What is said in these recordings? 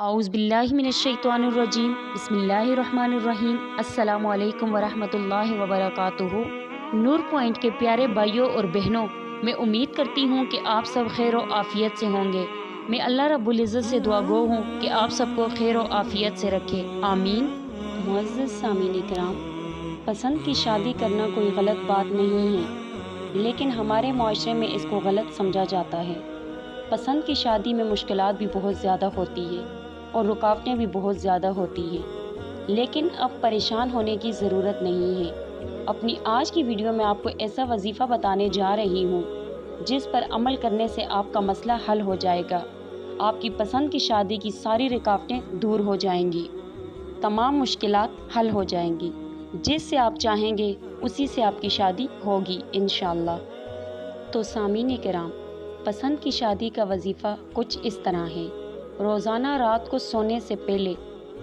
औज़ बिल्लाहि मिनश्शैतानिर्रजीम बिस्मिल्लाहिर्रहमानिर्रहीम अस्सलामु अलैकुम वरहमतुल्लाहि वबरकातुहू। नूर पॉइंट के प्यारे भाइयों और बहनों, मैं उम्मीद करती हूँ कि आप सब खैर और आफ़ियत से होंगे। मैं अल्लाह रब्बुल इज़्ज़त से दुआ गो हूँ कि आप सबको खैर और आफ़ियत से रखे, आमीन। मुअज़्ज़ज़ सामीन इकराम, पसंद की शादी करना कोई गलत बात नहीं है, लेकिन हमारे माशरे में इसको गलत समझा जाता है। पसंद की शादी में मुश्किलात भी बहुत ज़्यादा होती है और रुकावटें भी बहुत ज़्यादा होती हैं, लेकिन अब परेशान होने की ज़रूरत नहीं है। अपनी आज की वीडियो में आपको ऐसा वजीफ़ा बताने जा रही हूँ जिस पर अमल करने से आपका मसला हल हो जाएगा। आपकी पसंद की शादी की सारी रुकावटें दूर हो जाएंगी, तमाम मुश्किलात हल हो जाएंगी। जिससे आप चाहेंगे उसी से आपकी शादी होगी इंशाअल्लाह। तो सामीन किराम, पसंद की शादी का वजीफ़ा कुछ इस तरह है। रोज़ाना रात को सोने से पहले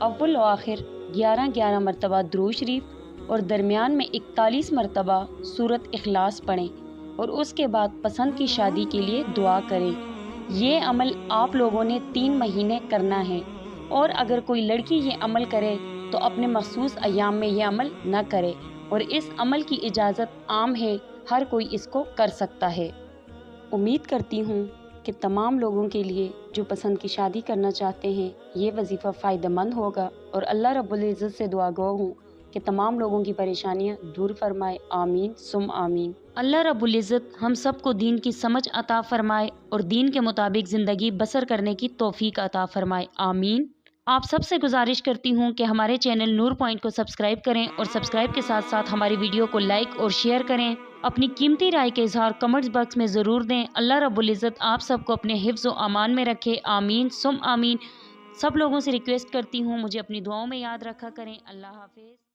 अव्वल व आखिर 11-11 मरतबा दुरूद शरीफ और दरमियान में 41 मरतबा सूरत इखलास पढ़ें और उसके बाद पसंद की शादी के लिए दुआ करें। ये अमल आप लोगों ने 3 महीने करना है, और अगर कोई लड़की ये अमल करे तो अपने मखसूस अयाम में ये अमल न करे, और इस अमल की इजाज़त आम है, हर कोई इसको कर सकता है। उम्मीद करती हूँ कि तमाम लोगों के लिए जो पसंद की शादी करना चाहते हैं ये वजीफ़ा फ़ायदेमंद होगा, और अल्लाह रब्बुल इज़्ज़त से दुआ गो हूँ कि तमाम लोगों की परेशानियाँ दूर फरमाए, आमीन सुम आमीन। अल्लाह रब्बुल इज़्ज़त हम सब को दीन की समझ अता फरमाए और दीन के मुताबिक ज़िंदगी बसर करने की तौफीक अता फरमाए, आमीन। आप सबसे गुजारिश करती हूँ कि हमारे चैनल नूर पॉइंट को सब्सक्राइब करें और सब्सक्राइब के साथ साथ हमारी वीडियो को लाइक और शेयर करें। अपनी कीमती राय के इजहार कमेंट्स बॉक्स में ज़रूर दें। अल्लाह रब्बुल इज़्ज़त आप सबको अपने हिफ्ज़ व अमान में रखे, आमीन सुम आमीन। सब लोगों से रिक्वेस्ट करती हूँ मुझे अपनी दुआओं में याद रखा करें। अल्लाह हाफिज़।